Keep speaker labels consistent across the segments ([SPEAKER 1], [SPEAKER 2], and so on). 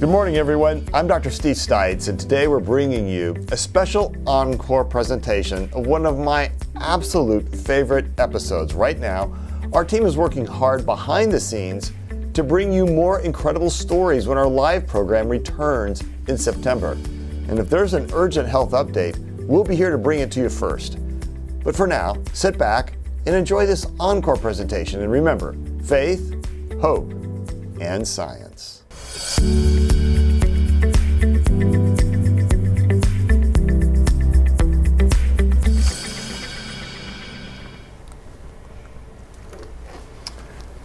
[SPEAKER 1] Good morning, everyone. I'm Dr. Steve Stites, and today we're bringing you a special Encore presentation of one of my absolute favorite episodes. Right now, our team is working hard behind the scenes to bring you more incredible stories when our live program returns in September. And if there's an urgent health update, we'll be here to bring it to you first. But for now, sit back and enjoy this Encore presentation. And remember, faith, hope, and science.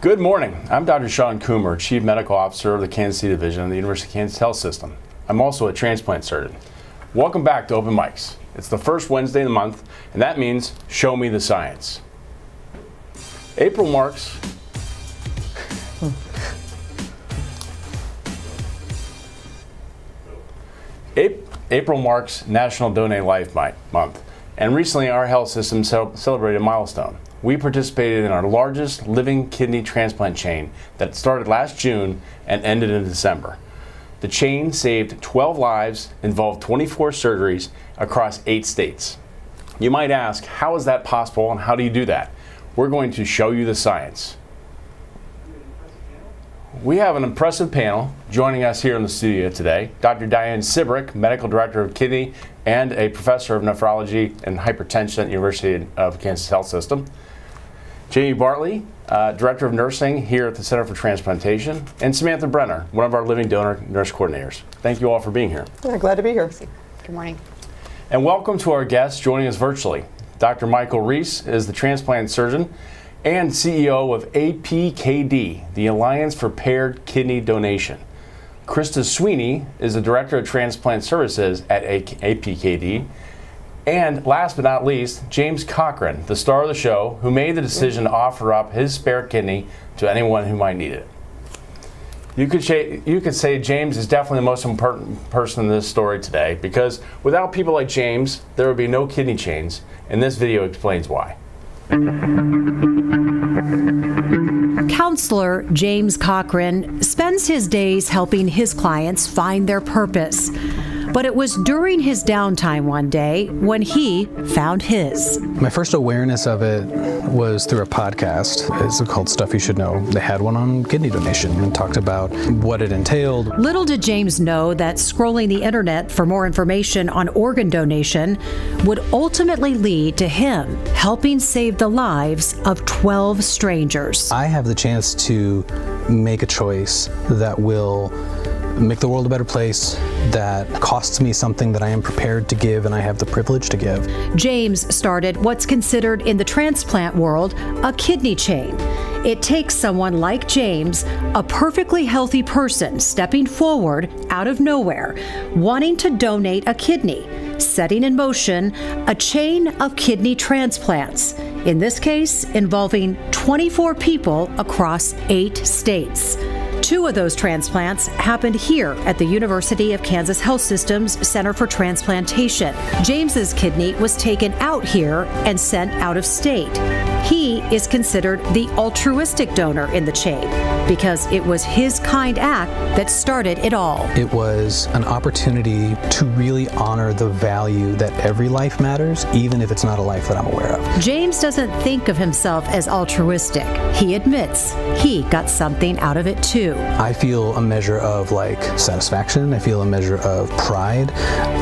[SPEAKER 2] Good morning. I'm Dr. Sean Coomer, Chief Medical Officer of the Kansas City Division of the University of Kansas Health System. I'm also a transplant surgeon. Welcome back to Open Mics. It's the first Wednesday of the month, and that means Show Me the Science. April marks National Donate Life Month, and recently our health system celebrated a milestone. We participated in our largest living kidney transplant chain that started last June and ended in December. The chain saved 12 lives, involved 24 surgeries across 8 states. You might ask, how is that possible and how do you do that? We're going to show you the science. We have an impressive panel joining us here in the studio today. Dr. Diane Sibrick, Medical Director of Kidney and a Professor of Nephrology and Hypertension at the University of Kansas Health System. Jamie Bartley, Director of Nursing here at the Center for Transplantation, and Samantha Brenner, one of our living donor nurse coordinators. Thank you all for being here.
[SPEAKER 3] Yeah, glad to be here.
[SPEAKER 4] Good morning.
[SPEAKER 2] And welcome to our guests joining us virtually. Dr. Michael Reese is the transplant surgeon and CEO of APKD, the Alliance for Paired Kidney Donation. Krista Sweeney is the Director of Transplant Services at APKD. And last but not least, James Cochran, the star of the show, who made the decision to offer up his spare kidney to anyone who might need it. You could say James is definitely the most important person in this story today, because without people like James, there would be no kidney chains, and this video explains why.
[SPEAKER 5] Counselor James Cochran spends his days helping his clients find their purpose. But it was during his downtime one day when he found his.
[SPEAKER 6] My first awareness of it was through a podcast. It's called Stuff You Should Know. They had one on kidney donation and talked about what it entailed.
[SPEAKER 5] Little did James know that scrolling the internet for more information on organ donation would ultimately lead to him helping save the lives of 12 strangers.
[SPEAKER 6] I have the chance to make a choice that will make the world a better place, that costs me something that I am prepared to give and I have the privilege to give.
[SPEAKER 5] James started what's considered in the transplant world a kidney chain. It takes someone like James, a perfectly healthy person stepping forward out of nowhere, wanting to donate a kidney, setting in motion a chain of kidney transplants, in this case involving 24 people across 8 states. 2 of those transplants happened here at the University of Kansas Health System's Center for Transplantation. James's kidney was taken out here and sent out of state. He is considered the altruistic donor in the chain because it was his kind act that started it all.
[SPEAKER 6] It was an opportunity to really honor the value that every life matters, even if it's not a life that I'm aware of.
[SPEAKER 5] James doesn't think of himself as altruistic. He admits he got something out of it too.
[SPEAKER 6] I feel a measure of satisfaction. I feel a measure of pride.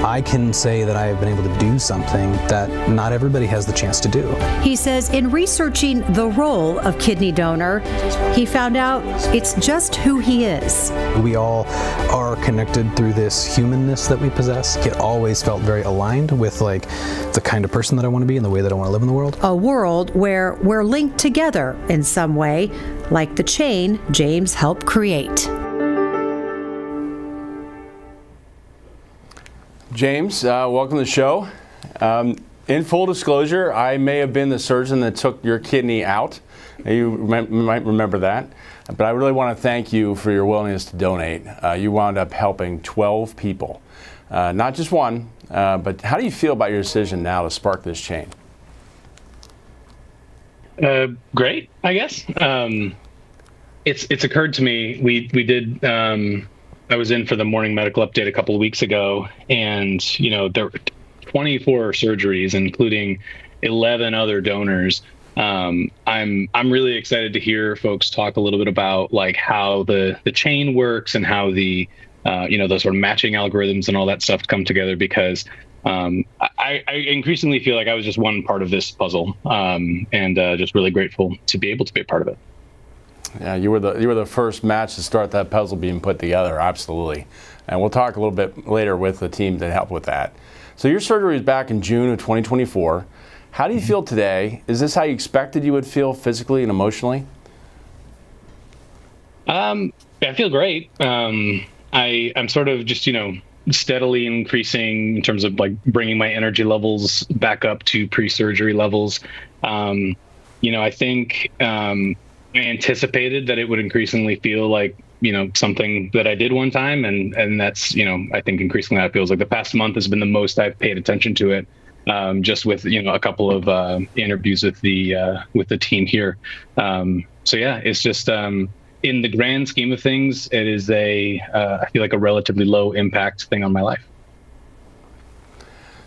[SPEAKER 6] I can say that I have been able to do something that not everybody has the chance to do.
[SPEAKER 5] He says in researching the role of kidney donor, he found out it's just who he is.
[SPEAKER 6] We all are connected through this humanness that we possess. It always felt very aligned with the kind of person that I want to be and the way that I want to live in the world.
[SPEAKER 5] A world where we're linked together in some way, like the chain James helped create.
[SPEAKER 2] James, welcome to the show. In full disclosure, I may have been the surgeon that took your kidney out. You might remember that. But I really want to thank you for your willingness to donate. You wound up helping 12 people. Not just one, but how do you feel about your decision now to spark this chain?
[SPEAKER 7] Great, I guess. It's occurred to me, we did
[SPEAKER 3] I was in for the morning medical update a couple of weeks ago, and there were 24 surgeries, including 11 other donors. I'm really excited to hear folks talk a little bit about like how the chain works and how the those sort of matching algorithms and all that stuff come together, because I increasingly feel like I was just one part of this puzzle, and just really grateful to be able to be a part of it.
[SPEAKER 2] Yeah, you were the first match to start that puzzle being put together, absolutely. And we'll talk a little bit later with the team to help with that. So your surgery was back in June of 2024. How do you feel today? Is this how you expected you would feel physically and emotionally?
[SPEAKER 3] I feel great. I'm sort of just, steadily increasing in terms of like bringing my energy levels back up to pre-surgery levels. I think I anticipated that it would increasingly feel like, something that I did one time. And that's, I think increasingly that feels like the past month has been the most I've paid attention to it. Just with, a couple of interviews with the team here. So yeah, it's just, in the grand scheme of things, it is I feel like a relatively low impact thing on my life.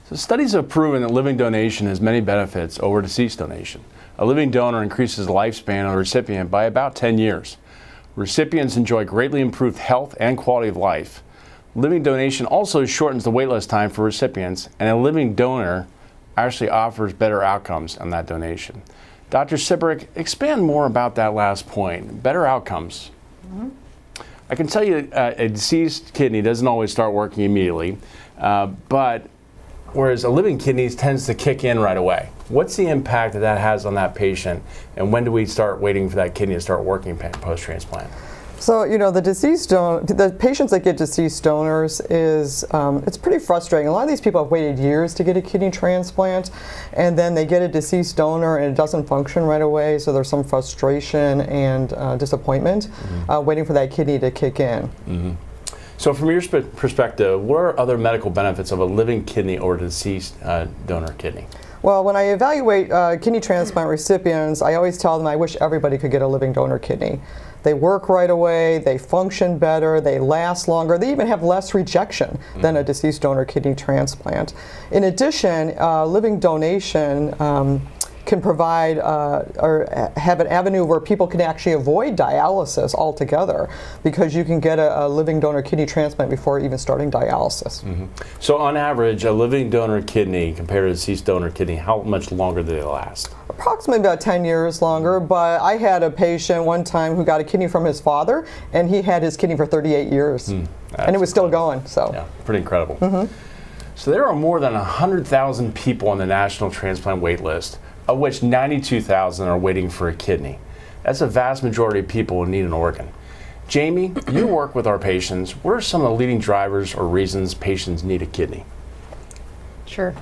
[SPEAKER 2] So studies have proven that living donation has many benefits over deceased donation. A living donor increases the lifespan of the recipient by about 10 years. Recipients enjoy greatly improved health and quality of life. Living donation also shortens the waitlist time for recipients, and a living donor actually offers better outcomes on that donation. Dr. Sibrick, expand more about that last point, better outcomes. Mm-hmm. I can tell you a deceased kidney doesn't always start working immediately, but whereas a living kidney tends to kick in right away. What's the impact that has on that patient, and when do we start waiting for that kidney to start working post-transplant?
[SPEAKER 4] So, the patients that get deceased donors it's pretty frustrating. A lot of these people have waited years to get a kidney transplant, and then they get a deceased donor and it doesn't function right away, so there's some frustration and disappointment waiting for that kidney to kick in.
[SPEAKER 2] Mm-hmm. So from your perspective, what are other medical benefits of a living kidney or deceased donor kidney?
[SPEAKER 4] Well, when I evaluate kidney transplant recipients, I always tell them I wish everybody could get a living donor kidney. They work right away, they function better, they last longer, they even have less rejection than a deceased donor kidney transplant. In addition, living donation can provide or have an avenue where people can actually avoid dialysis altogether, because you can get a living donor kidney transplant before even starting dialysis.
[SPEAKER 2] Mm-hmm. So on average, a living donor kidney compared to a deceased donor kidney, how much longer do they last?
[SPEAKER 4] Approximately about 10 years longer, but I had a patient one time who got a kidney from his father, and he had his kidney for 38 years, and it was still going. So
[SPEAKER 2] yeah, pretty incredible.
[SPEAKER 4] Mm-hmm.
[SPEAKER 2] So there are more than 100,000 people on the national transplant wait list, of which 92,000 are waiting for a kidney. That's a vast majority of people who need an organ. Jamie, you work with our patients. What are some of the leading drivers or reasons patients need a kidney?
[SPEAKER 7] Sure.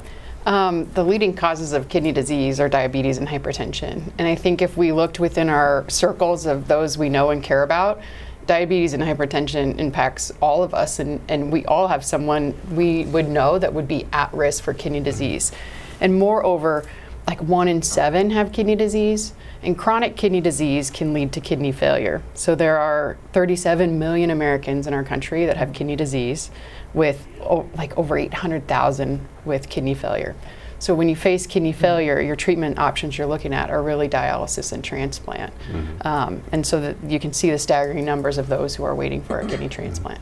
[SPEAKER 7] The leading causes of kidney disease are diabetes and hypertension. And I think if we looked within our circles of those we know and care about, diabetes and hypertension impacts all of us, and we all have someone we would know that would be at risk for kidney disease. And moreover, like 1 in 7 have kidney disease, and chronic kidney disease can lead to kidney failure. So there are 37 million Americans in our country that have kidney disease, with like over 800,000 with kidney failure. So when you face kidney failure, your treatment options you're looking at are really dialysis and transplant. Mm-hmm. And so that you can see the staggering numbers of those who are waiting for a kidney transplant.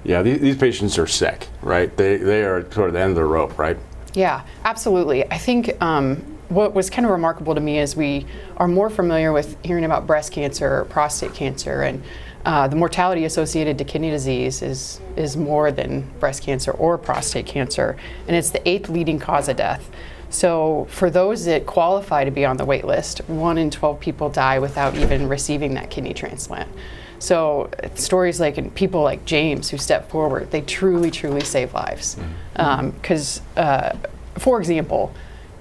[SPEAKER 2] Yeah, these patients are sick, right? They are toward the end of the rope, right?
[SPEAKER 7] Yeah, absolutely. I think what was kind of remarkable to me is we are more familiar with hearing about breast cancer or prostate cancer, and the mortality associated to kidney disease is more than breast cancer or prostate cancer, and it's the 8th leading cause of death. So for those that qualify to be on the wait list, 1 in 12 people die without even receiving that kidney transplant. So stories like people like James who step forward, they truly, truly save lives. Because, for example,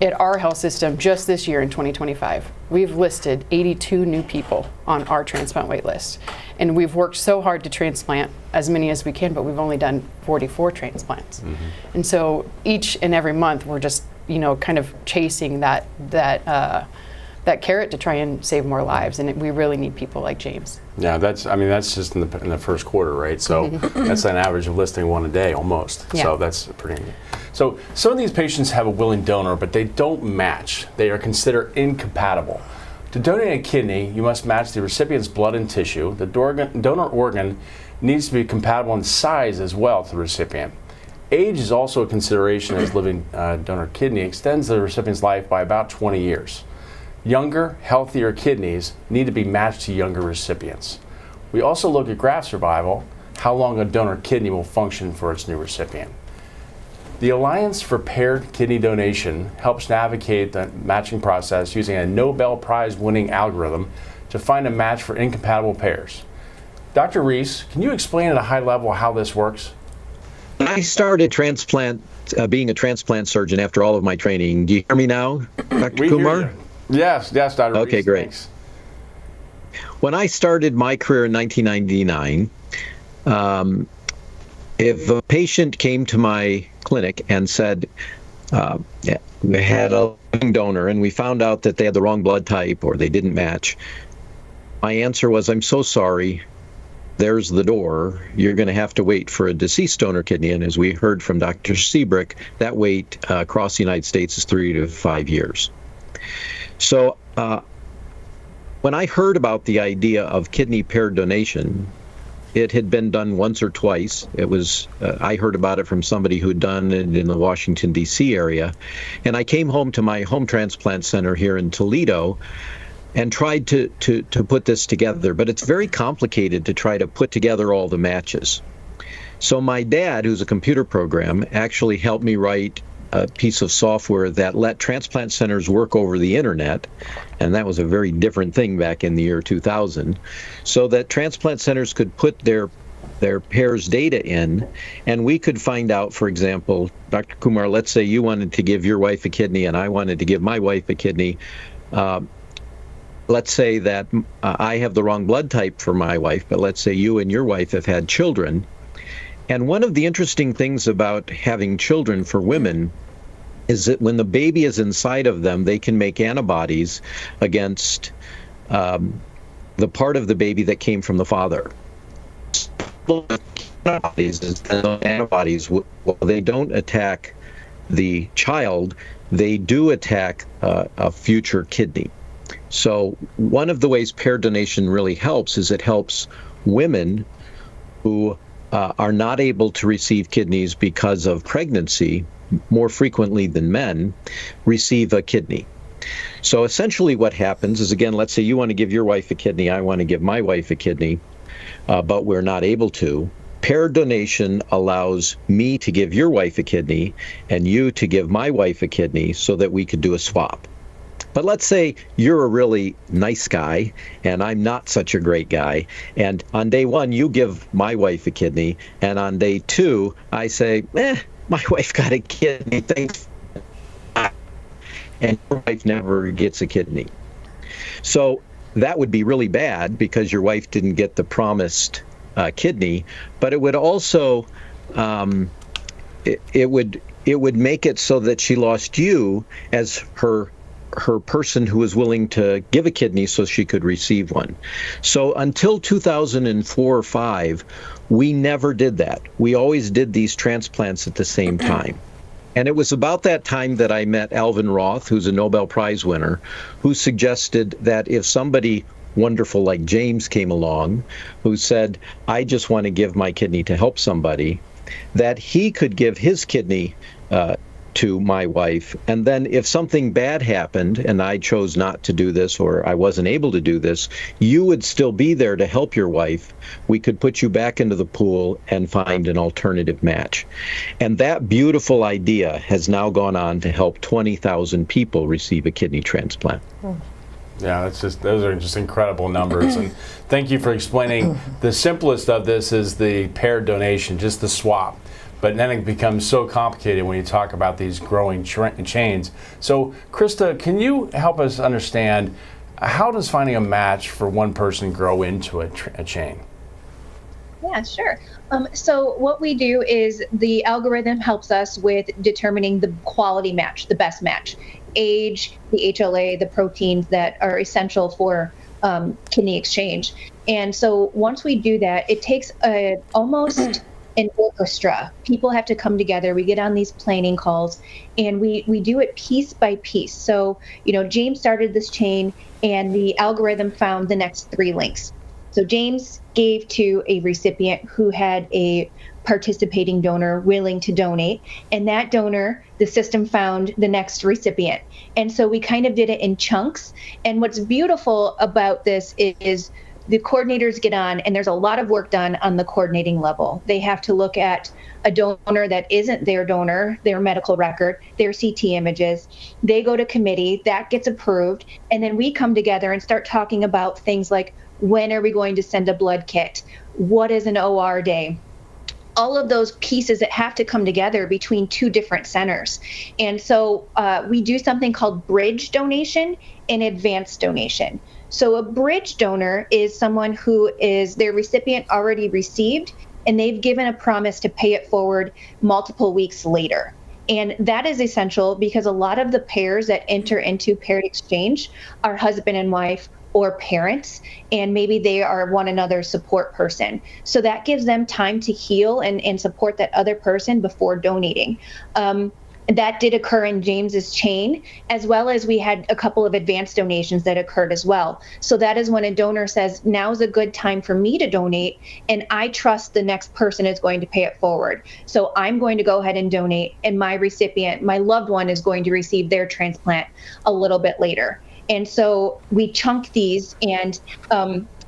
[SPEAKER 7] at our health system just this year in 2025, we've listed 82 new people on our transplant wait list. And we've worked so hard to transplant as many as we can, but we've only done 44 transplants. Mm-hmm. And so each and every month we're just, kind of chasing that that carrot to try and save more lives. And we really need people like James.
[SPEAKER 2] Yeah, that's just in the first quarter, right? So that's an average of listing one a day almost.
[SPEAKER 7] Yeah.
[SPEAKER 2] So that's pretty neat. So some of these patients have a willing donor, but they don't match. They are considered incompatible. To donate a kidney, you must match the recipient's blood and tissue. The donor organ needs to be compatible in size as well to the recipient. Age is also a consideration, as living donor kidney extends the recipient's life by about 20 years. Younger, healthier kidneys need to be matched to younger recipients. We also look at graft survival, how long a donor kidney will function for its new recipient. The Alliance for Paired Kidney Donation helps navigate the matching process using a Nobel Prize winning algorithm to find a match for incompatible pairs. Dr. Reese, can you explain at a high level how this works?
[SPEAKER 8] I started being a transplant surgeon after all of my training. Do you hear me now, Dr. Kumar?
[SPEAKER 2] Hear you. Yes, Dr.
[SPEAKER 8] Okay,
[SPEAKER 2] Reese,
[SPEAKER 8] great.
[SPEAKER 2] Thanks.
[SPEAKER 8] When I started my career in 1999, if a patient came to my clinic and said they had a living donor and we found out that they had the wrong blood type or they didn't match, my answer was, I'm so sorry. There's the door. You're going to have to wait for a deceased donor kidney. And as we heard from Dr. Seabrick, that wait across the United States is 3 to 5 years. So when I heard about the idea of kidney paired donation, it had been done once or twice. It was I heard about it from somebody who had done it in the Washington, D.C. area. And I came home to my home transplant center here in Toledo and tried to put this together. But it's very complicated to try to put together all the matches. So my dad, who's a computer program, actually helped me write a piece of software that let transplant centers work over the internet, and that was a very different thing back in the year 2000, so that transplant centers could put their pairs data in, and we could find out, for example, Dr. Kumar, let's say you wanted to give your wife a kidney and I wanted to give my wife a kidney. Let's say that I have the wrong blood type for my wife, but let's say you and your wife have had children. And one of the interesting things about having children for women is that when the baby is inside of them, they can make antibodies against the part of the baby that came from the father. Antibodies, while they don't attack the child, they do attack a future kidney. So one of the ways paired donation really helps is it helps women who are not able to receive kidneys because of pregnancy more frequently than men receive a kidney. So essentially what happens is, again, let's say you want to give your wife a kidney, I want to give my wife a kidney, but we're not able to. Paired donation allows me to give your wife a kidney and you to give my wife a kidney so that we could do a swap. But let's say you're a really nice guy and I'm not such a great guy. And on day one, you give my wife a kidney. And on day two, I say, my wife got a kidney, thanks. And your wife never gets a kidney. So that would be really bad because your wife didn't get the promised kidney. But it would also, it would make it so that she lost you as her person who was willing to give a kidney so she could receive one. So until 2004 or 5, we never did that. We always did these transplants at the same time. And it was about that time that I met Alvin Roth, who's a Nobel Prize winner, who suggested that if somebody wonderful like James came along, who said, I just want to give my kidney to help somebody, that he could give his kidney to my wife. And then if something bad happened and I chose not to do this or I wasn't able to do this, you would still be there to help your wife. We could put you back into the pool and find an alternative match. And that beautiful idea has now gone on to help 20,000 people receive a kidney transplant.
[SPEAKER 2] Yeah, those are just incredible numbers. And thank you for explaining. The simplest of this is the paired donation, just the swap. But then it becomes so complicated when you talk about these growing chains. So, Krista, can you help us understand how does finding a match for one person grow into a chain?
[SPEAKER 9] Yeah, sure. So what we do is the algorithm helps us with determining the quality match, the best match. age, the HLA, the proteins that are essential for kidney exchange. And so once we do that, it takes almost an orchestra. People have to come together. We get on these planning calls, and we do it piece by piece. So, James started this chain, and the algorithm found the next 3 links. So James gave to a recipient who had a participating donor willing to donate, and that donor, the system found the next recipient. And so we kind of did it in chunks. And what's beautiful about this is the coordinators get on, and there's a lot of work done on the coordinating level. They have to look at a donor that isn't their donor, their medical record, their CT images. They go to committee, that gets approved, and then we come together and start talking about things like, when are we going to send a blood kit? What is an OR day? All of those pieces that have to come together between 2 different centers. And so we do something called bridge donation and advanced donation. So a bridge donor is someone who is their recipient already received, and they've given a promise to pay it forward multiple weeks later. And that is essential because a lot of the pairs that enter into paired exchange are husband and wife or parents, and maybe they are one another's support person. So that gives them time to heal and support that other person before donating. That did occur in James's chain, as well as we had a couple of advanced donations that occurred as well. So that is when a donor says, now's a good time for me to donate, and I trust the next person is going to pay it forward. So I'm going to go ahead and donate, and my recipient, my loved one, is going to receive their transplant a little bit later. And so we chunk these, and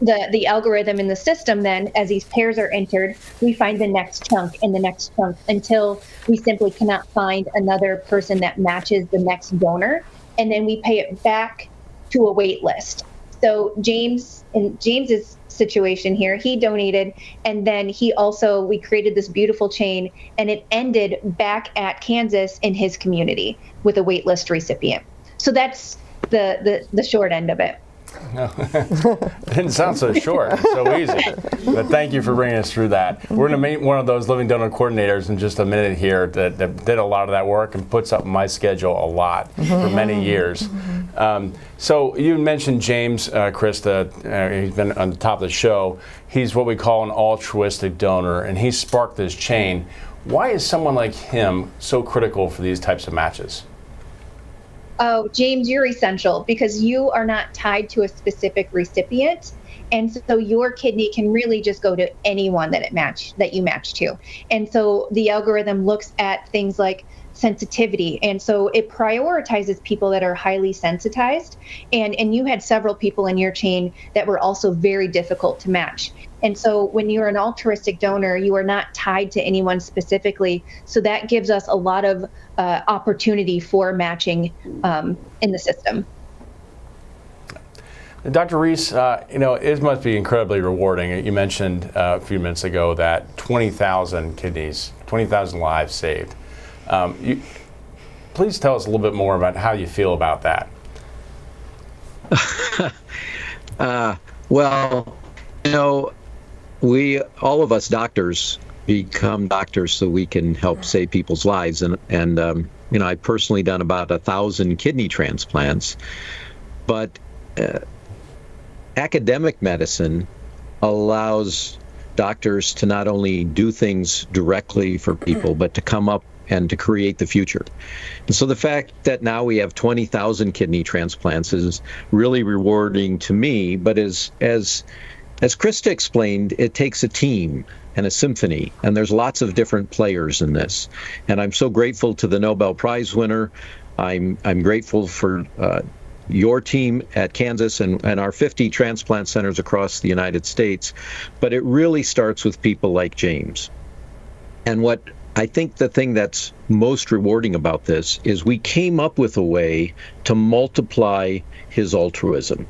[SPEAKER 9] the algorithm in the system then, as these pairs are entered, we find the next chunk and the next chunk until we simply cannot find another person that matches the next donor. And then we pay it back to a wait list. So James, in James's situation here, he donated, and then we created this beautiful chain, and it ended back at Kansas in his community with a wait list recipient. So that's the short end of it.
[SPEAKER 2] No. Didn't sound so short, so easy. But thank you for bringing us through that. We're going to meet one of those living donor coordinators in just a minute here that did a lot of that work and puts up in my schedule a lot for many years. So you mentioned James, Krista. He's been on the top of the show. He's what we call an altruistic donor, and he sparked this chain. Why is someone like him so critical for these types of matches?
[SPEAKER 9] Oh, James, you're essential because you are not tied to a specific recipient. And so your kidney can really just go to anyone that you match to. And so the algorithm looks at things like sensitivity. And so it prioritizes people that are highly sensitized. And you had several people in your chain that were also very difficult to match. And so when you're an altruistic donor, you are not tied to anyone specifically. So that gives us a lot of opportunity for matching in the system.
[SPEAKER 2] Dr. Reese, it must be incredibly rewarding. You mentioned a few minutes ago that 20,000 kidneys, 20,000 lives saved. Please tell us a little bit more about how you feel about that.
[SPEAKER 8] Well, all of us doctors become doctors so we can help save people's lives. And I've personally done about 1,000 kidney transplants, but academic medicine allows doctors to not only do things directly for people, but to come up and to create the future. And so the fact that now we have 20,000 kidney transplants is really rewarding to me, but as Krista explained, it takes a team and a symphony, and there's lots of different players in this. And I'm so grateful to the Nobel Prize winner. I'm grateful for your team at Kansas and our 50 transplant centers across the United States. But it really starts with people like James. And what I think the thing that's most rewarding about this is we came up with a way to multiply his altruism.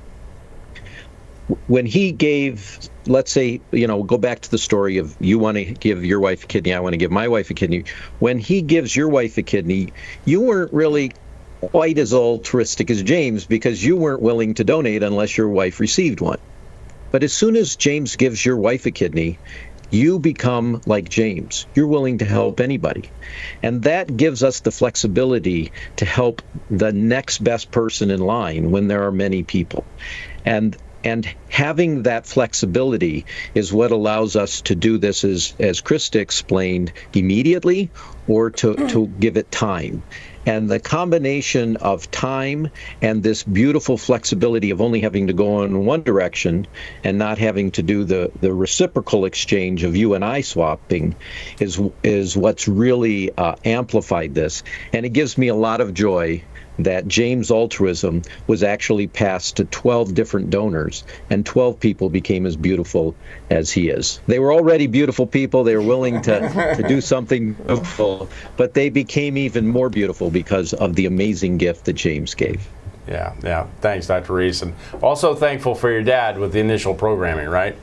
[SPEAKER 8] When he gave, let's say, go back to the story of you want to give your wife a kidney, I want to give my wife a kidney. When he gives your wife a kidney, you weren't really quite as altruistic as James because you weren't willing to donate unless your wife received one. But as soon as James gives your wife a kidney, you become like James. You're willing to help anybody. And that gives us the flexibility to help the next best person in line when there are many people. And having that flexibility is what allows us to do this, as Krista explained, immediately, or to give it time. And the combination of time and this beautiful flexibility of only having to go in one direction and not having to do the reciprocal exchange of you and I swapping is what's really amplified this. And it gives me a lot of joy that James' altruism was actually passed to 12 different donors, and 12 people became as beautiful as he is. They were already beautiful people. They were willing to do something beautiful, but they became even more beautiful because of the amazing gift that James gave.
[SPEAKER 2] Yeah. Thanks, Dr. Reese. And also thankful for your dad with the initial programming, right?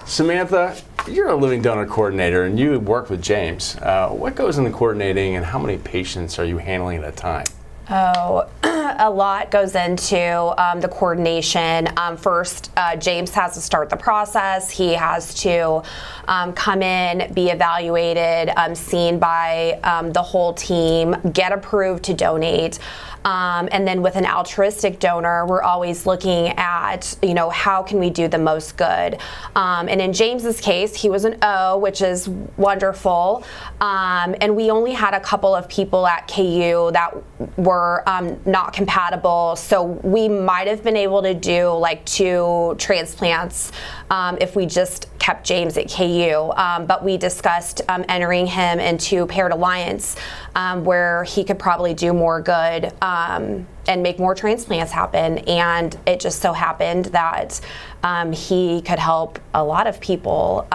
[SPEAKER 2] Samantha, you're a living donor coordinator and you work with James. What goes into coordinating and how many patients are you handling at a time?
[SPEAKER 10] Oh, a lot goes into the coordination. First, James has to start the process. He has to come in, be evaluated, seen by the whole team, get approved to donate. And then with an altruistic donor, we're always looking at, how can we do the most good? And in James's case, he was an O, which is wonderful. And we only had a couple of people at KU that were not compatible. So we might have been able to do like 2 transplants if we just kept James at KU. But we discussed entering him into Paired Alliance, where he could probably do more good and make more transplants happen. And it just so happened that he could help a lot of people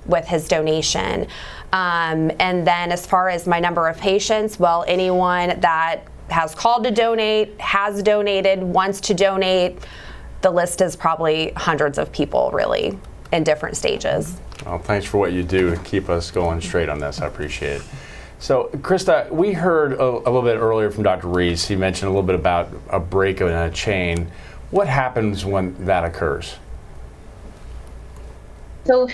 [SPEAKER 10] with his donation. And then as far as my number of patients, well, anyone that has called to donate, has donated, wants to donate, the list is probably hundreds of people really in different stages.
[SPEAKER 2] Well, thanks for what you do to keep us going straight on this. I appreciate it. So, Krista, we heard a little bit earlier from Dr. Reese. He mentioned a little bit about a break in a chain. What happens when that occurs?
[SPEAKER 9] So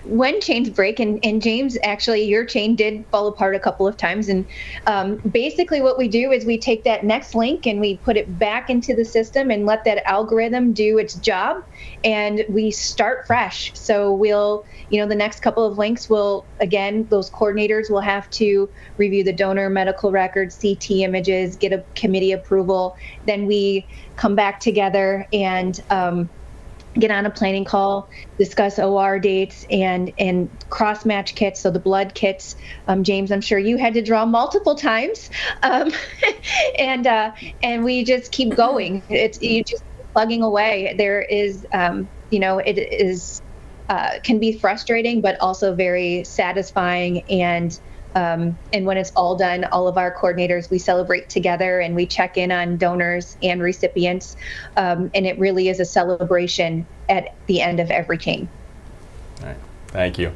[SPEAKER 9] when chains break, and James, actually, your chain did fall apart a couple of times. And basically what we do is we take that next link and we put it back into the system and let that algorithm do its job. And we start fresh. So we'll, the next couple of links will, again, those coordinators will have to review the donor medical records, CT images, get a committee approval. Then we come back together and get on a planning call, discuss OR dates and cross-match kits, so the blood kits. James, I'm sure you had to draw multiple times, and we just keep going. You just keep plugging away. There is, it is can be frustrating, but also very satisfying. And when it's all done, all of our coordinators, we celebrate together and we check in on donors and recipients. And it really is a celebration at the end of every chain.
[SPEAKER 2] All right. Thank you.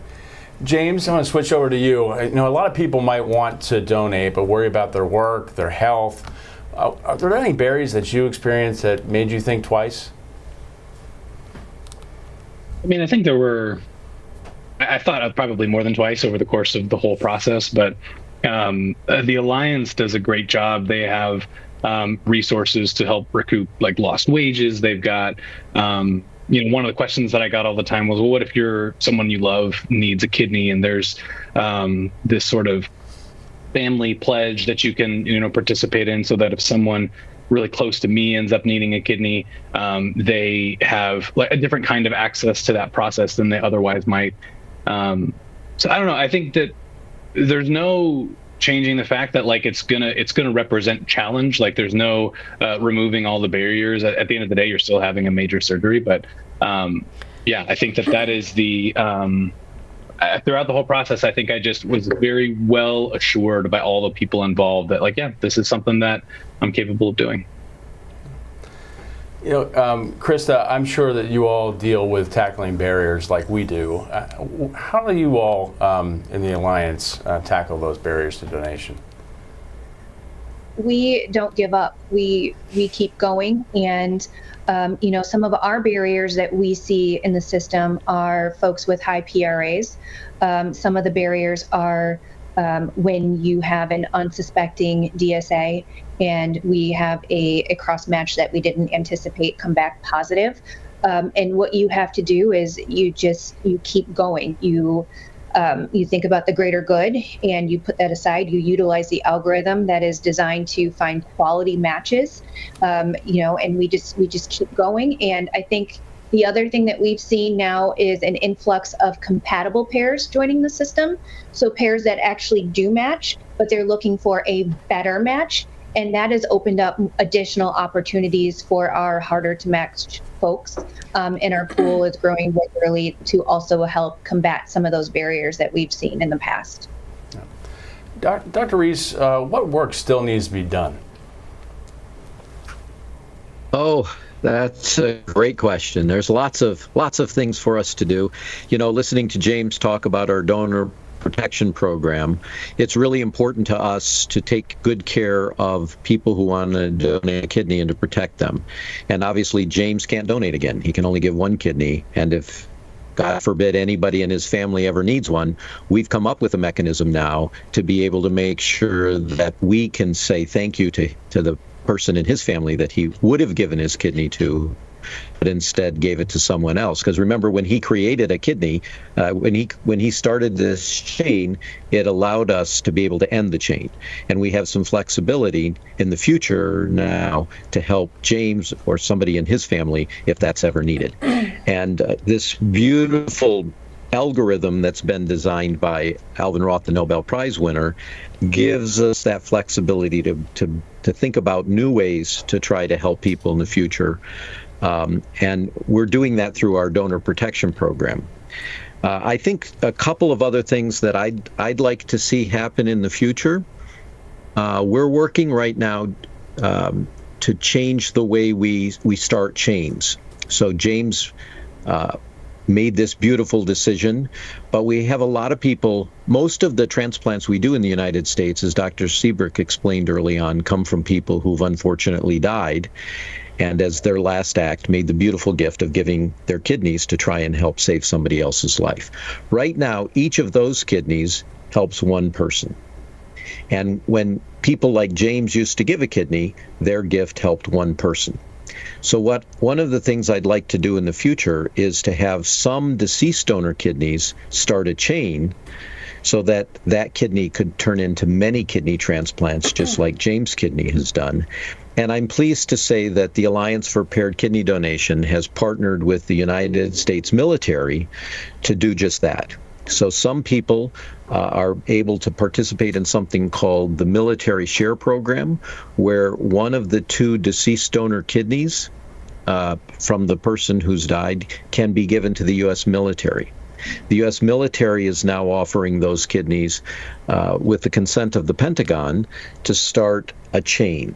[SPEAKER 2] James, I want to switch over to you. A lot of people might want to donate, but worry about their work, their health. Are there any barriers that you experienced that made you think twice?
[SPEAKER 3] I think there were. I thought of probably more than twice over the course of the whole process, but the Alliance does a great job. They have resources to help recoup like lost wages. They've got, one of the questions that I got all the time was, well, what if someone you love needs a kidney? And there's this sort of family pledge that you can, participate in, so that if someone really close to me ends up needing a kidney, they have like a different kind of access to that process than they otherwise might. So I don't know. I think that there's no changing the fact that like it's gonna represent challenge. Like there's no removing all the barriers. At the end of the day, you're still having a major surgery. But I think that is the throughout the whole process. I think I just was very well assured by all the people involved that this is something that I'm capable of doing.
[SPEAKER 2] Krista, I'm sure that you all deal with tackling barriers like we do. How do you all in the Alliance tackle those barriers to donation?
[SPEAKER 9] we don't give up. We keep going. And, some of our barriers that we see in the system are folks with high PRAs. Some of the barriers are when you have an unsuspecting DSA and we have a cross match that we didn't anticipate come back positive. And what you have to do is you keep going. You think about the greater good and you put that aside. You utilize the algorithm that is designed to find quality matches, and we just keep going. And I think the other thing that we've seen now is an influx of compatible pairs joining the system. So pairs that actually do match, but they're looking for a better match. And that has opened up additional opportunities for our harder to match folks. And our pool is growing regularly to also help combat some of those barriers that we've seen in the past.
[SPEAKER 2] Dr. Reese, what work still needs to be done?
[SPEAKER 8] Oh, that's a great question. There's lots of things for us to do. Listening to James talk about our donor protection program, it's really important to us to take good care of people who want to donate a kidney and to protect them. And obviously, James can't donate again. He can only give one kidney. And if, God forbid, anybody in his family ever needs one, we've come up with a mechanism now to be able to make sure that we can say thank you to the person in his family that he would have given his kidney to, but instead gave it to someone else. Because remember, when he created a kidney, when he started this chain, it allowed us to be able to end the chain. And we have some flexibility in the future now to help James or somebody in his family if that's ever needed. And this beautiful algorithm that's been designed by Alvin Roth, the Nobel Prize winner, gives us that flexibility to think about new ways to try to help people in the future. And we're doing that through our donor protection program. I think a couple of other things that I'd like to see happen in the future. We're working right now to change the way we start chains. So James made this beautiful decision, but we have a lot of people. Most of the transplants we do in the United States, as Dr. Seabrook explained early on, come from people who've unfortunately died, and as their last act made the beautiful gift of giving their kidneys to try and help save somebody else's life. Right now, each of those kidneys helps one person. And when people like James used to give a kidney, their gift helped one person. So one of the things I'd like to do in the future is to have some deceased donor kidneys start a chain so that kidney could turn into many kidney transplants, just like James' kidney has done. And I'm pleased to say that the Alliance for Paired Kidney Donation has partnered with the United States military to do just that. So some people are able to participate in something called the Military Share Program, where one of the two deceased donor kidneys from the person who's died can be given to the U.S. military. The U.S. military is now offering those kidneys with the consent of the Pentagon to start a chain.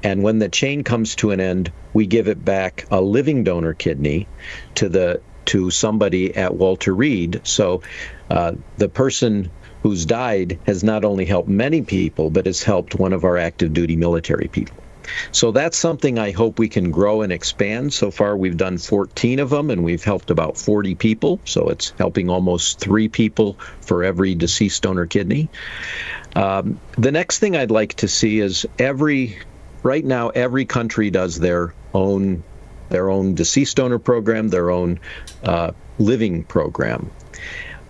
[SPEAKER 8] And when the chain comes to an end, we give it back a living donor kidney to somebody at Walter Reed. So the person who's died has not only helped many people, but has helped one of our active duty military people. So that's something I hope we can grow and expand. So far, we've done 14 of them, and we've helped about 40 people. So it's helping almost 3 people for every deceased donor kidney. The next thing I'd like to see is right now, every country does their own deceased donor program, their own living program.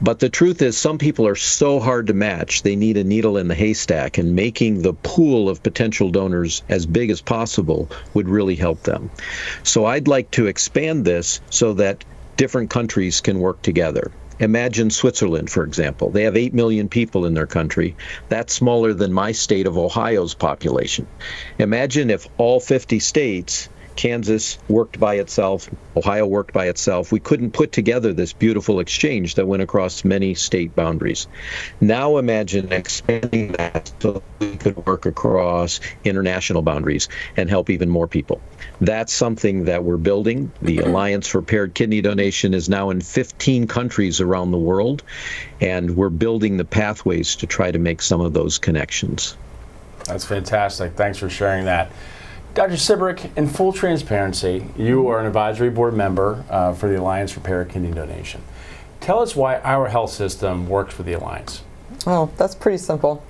[SPEAKER 8] But the truth is, some people are so hard to match, they need a needle in the haystack, and making the pool of potential donors as big as possible would really help them. So I'd like to expand this so that different countries can work together. Imagine Switzerland, for example. They have 8 million people in their country. That's smaller than my state of Ohio's population. Imagine if all 50 states, Kansas worked by itself, Ohio worked by itself. We couldn't put together this beautiful exchange that went across many state boundaries. Now imagine expanding that so we could work across international boundaries and help even more people. That's something that we're building. The Alliance for Paired Kidney Donation is now in 15 countries around the world, and we're building the pathways to try to make some of those connections.
[SPEAKER 2] That's fantastic. Thanks for sharing that. Dr. Sibrick, in full transparency, you are an advisory board member for the Alliance for Paired Kidney Donation. Tell us why our health system works with the Alliance.
[SPEAKER 4] Oh, that's pretty simple.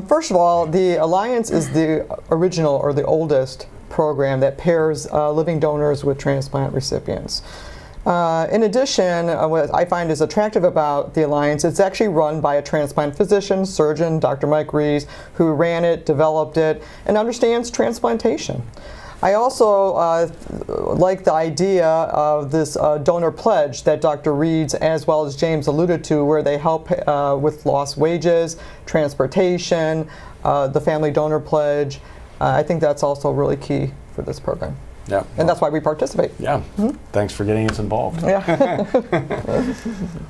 [SPEAKER 4] First of all, the Alliance is the original or the oldest program that pairs living donors with transplant recipients. In addition, what I find is attractive about the Alliance, it's actually run by a transplant physician, surgeon, Dr. Mike Rees, who ran it, developed it, and understands transplantation. I also like the idea of this donor pledge that Dr. Reeds as well as James alluded to, where they help with lost wages, transportation, the family donor pledge. I think that's also really key for this program.
[SPEAKER 2] Yeah.
[SPEAKER 4] And that's why we participate.
[SPEAKER 2] Yeah. Thanks for getting us involved.
[SPEAKER 4] Yeah.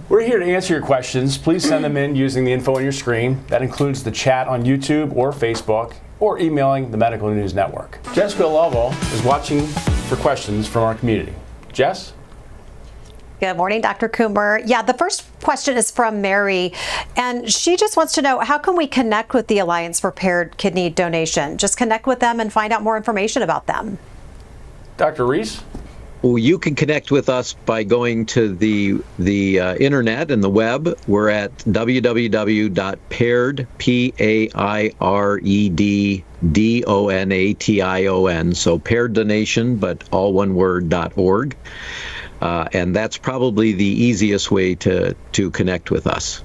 [SPEAKER 2] We're here to answer your questions. Please send them in using the info on your screen. That includes the chat on YouTube or Facebook, or emailing the Medical News Network. Jessica Lovo is watching for questions from our community. Jess?
[SPEAKER 11] Good morning, Dr. Coomer. Yeah, the first question is from Mary, and she just wants to know, how can we connect with the Alliance for Paired Kidney Donation? Just connect with them and find out more information about them.
[SPEAKER 2] Dr. Rees?
[SPEAKER 8] Well, you can connect with us by going to the internet and the web. We're at www.paired, PAIREDDONATION, so paired donation, but all one word, .org. And that's probably the easiest way to connect with us.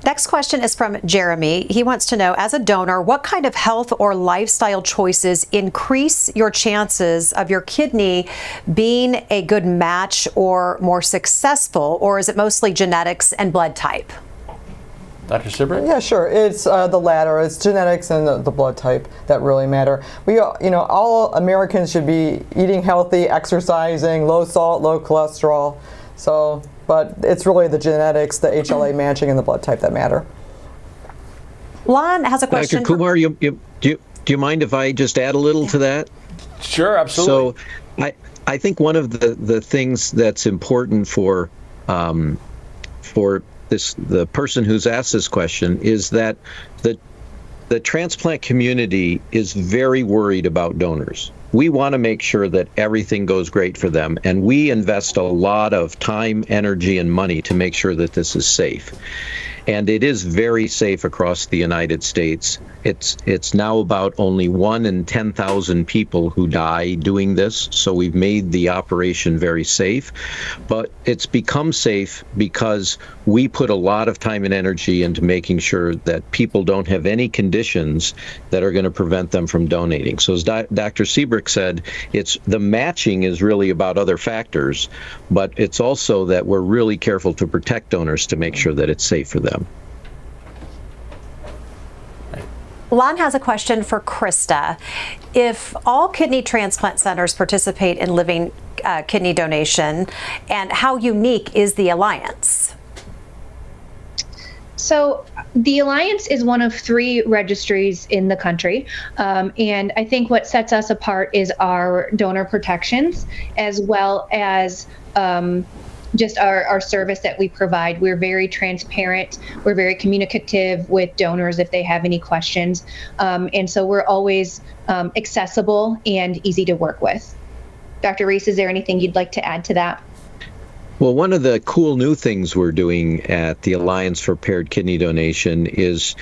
[SPEAKER 11] Next question is from Jeremy. He wants to know, as a donor, what kind of health or lifestyle choices increase your chances of your kidney being a good match or more successful, or is it mostly genetics and blood type?
[SPEAKER 2] Dr. Sibrick?
[SPEAKER 4] Yeah, sure. It's the latter. It's genetics and the blood type that really matter. All Americans should be eating healthy, exercising, low salt, low cholesterol. But it's really the genetics, the HLA matching, and the blood type that matter.
[SPEAKER 11] Lon has a question.
[SPEAKER 8] Dr. Kumar, do you mind if I just add a little to that?
[SPEAKER 2] Sure, absolutely.
[SPEAKER 8] So I think one of the things that's important for the person who's asked this question is that the transplant community is very worried about donors. We want to make sure that everything goes great for them, and we invest a lot of time, energy, and money to make sure that this is safe. And it is very safe across the United States. It's now about only 1 in 10,000 people who die doing this, so we've made the operation very safe. But it's become safe because we put a lot of time and energy into making sure that people don't have any conditions that are going to prevent them from donating. So as Dr. Sibrick said, the matching is really about other factors, but it's also that we're really careful to protect donors to make sure that it's safe for them.
[SPEAKER 11] Lon has a question for Krista. If all kidney transplant centers participate in living kidney donation, and how unique is the Alliance?
[SPEAKER 9] So the Alliance is one of 3 registries in the country, and I think what sets us apart is our donor protections, as well as just our service that we provide. We're very transparent. We're very communicative with donors if they have any questions. And so we're always accessible and easy to work with. Dr. Rees, is there anything you'd like to add to that?
[SPEAKER 8] Well, one of the cool new things we're doing at the Alliance for Paired Kidney Donation is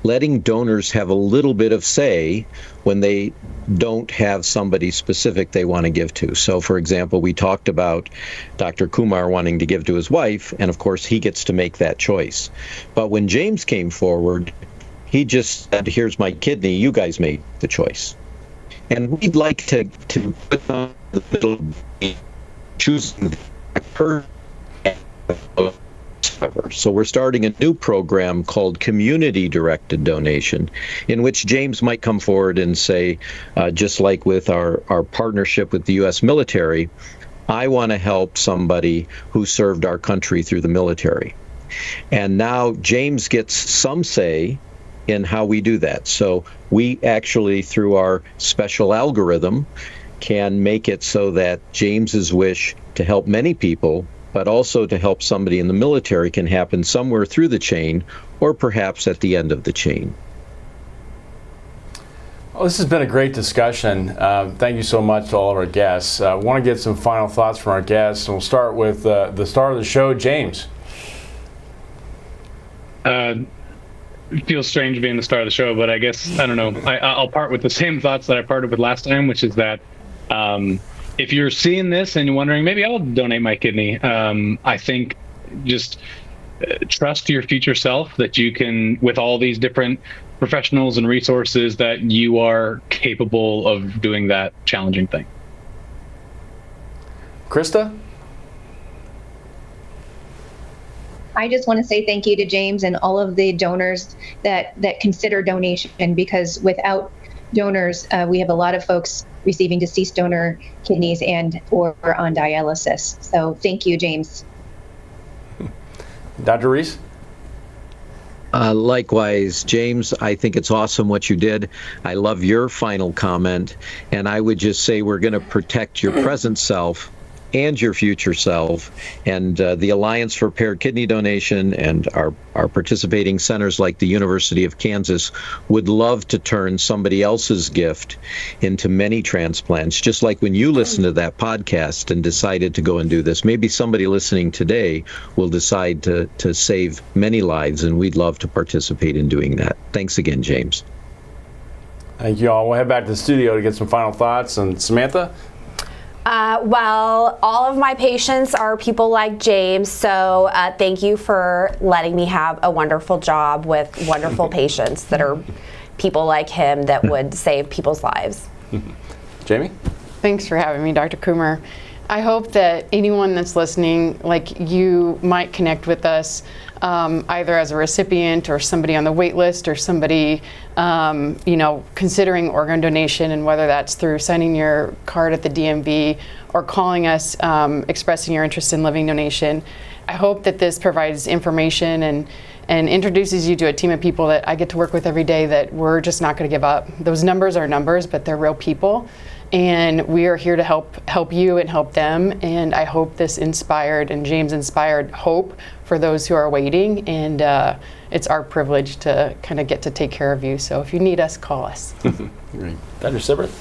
[SPEAKER 8] letting donors have a little bit of say when they don't have somebody specific they want to give to. So, for example, we talked about Dr. Kumar wanting to give to his wife, and of course he gets to make that choice. But when James came forward, he just said, here's my kidney, you guys made the choice. And we'd like to put on the middle, choosing the person. So we're starting a new program called Community-Directed Donation, in which James might come forward and say, just like with our partnership with the U.S. military, I want to help somebody who served our country through the military. And now James gets some say in how we do that. So we actually, through our special algorithm, can make it so that James's wish to help many people but also to help somebody in the military can happen somewhere through the chain or perhaps at the end of the chain.
[SPEAKER 2] Well, this has been a great discussion. Thank you so much to all of our guests. I want to get some final thoughts from our guests, and we'll start with the star of the show, James.
[SPEAKER 3] It feels strange being the star of the show, but I guess, I don't know, I'll part with the same thoughts that I parted with last time, which is that if you're seeing this and you're wondering, maybe I'll donate my kidney, I think just trust your future self that you can, with all these different professionals and resources, that you are capable of doing that challenging thing.
[SPEAKER 2] Krista?
[SPEAKER 9] I just want to say thank you to James and all of the donors that consider donation, because without donors, we have a lot of folks receiving deceased donor kidneys and or on dialysis. So thank you, James.
[SPEAKER 2] Dr. Reese?
[SPEAKER 8] Likewise, James, I think it's awesome what you did. I love your final comment, and I would just say we're going to protect your present self and your future self, and the Alliance for Paired Kidney Donation and our participating centers like the University of Kansas would love to turn somebody else's gift into many transplants, just like when you listened to that podcast and decided to go and do this. Maybe somebody listening today will decide to save many lives, and we'd love to participate in doing that. Thanks again, James.
[SPEAKER 2] Thank you all. We'll head back to the studio to get some final thoughts. And Samantha?
[SPEAKER 10] Well, all of my patients are people like James, so thank you for letting me have a wonderful job with wonderful patients that are people like him that would save people's lives.
[SPEAKER 2] Jamie?
[SPEAKER 7] Thanks for having me, Dr. Coomer. I hope that anyone that's listening, like you, might connect with us either as a recipient or somebody on the wait list or somebody, considering organ donation, and whether that's through signing your card at the DMV or calling us, expressing your interest in living donation. I hope that this provides information and introduces you to a team of people that I get to work with every day, that we're just not going to give up. Those numbers are numbers, but they're real people. And we are here to help you and help them. And I hope this inspired, and James inspired, hope for those who are waiting. And it's our privilege to kind of get to take care of you. So if you need us, call us.
[SPEAKER 2] Great. Dr. Sibbert?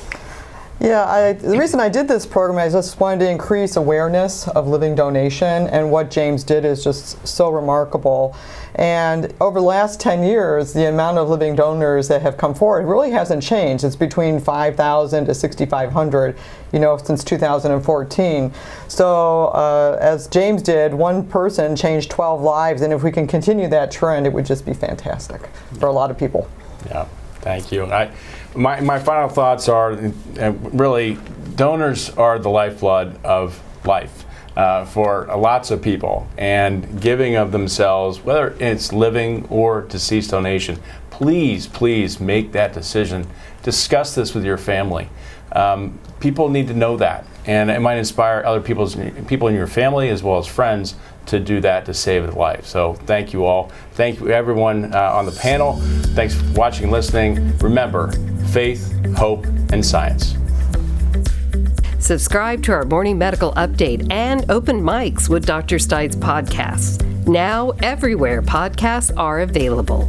[SPEAKER 4] Yeah, the reason I did this program, I just wanted to increase awareness of living donation, and what James did is just so remarkable. And over the last 10 years, the amount of living donors that have come forward really hasn't changed. It's between 5,000 to 6,500, since 2014. So as James did, one person changed 12 lives, and if we can continue that trend, it would just be fantastic for a lot of people.
[SPEAKER 2] Yeah, thank you. My final thoughts are really, donors are the lifeblood of life for lots of people, and giving of themselves, whether it's living or deceased donation, please make that decision. Discuss this with your family. People need to know that, and it might inspire other people in your family as well as friends to do that, to save a life. So thank you all. Thank you everyone on the panel. Thanks for watching and listening. Remember, faith, hope, and science.
[SPEAKER 12] Subscribe to our morning medical update and open mics with Dr. Stites podcasts. Now everywhere podcasts are available.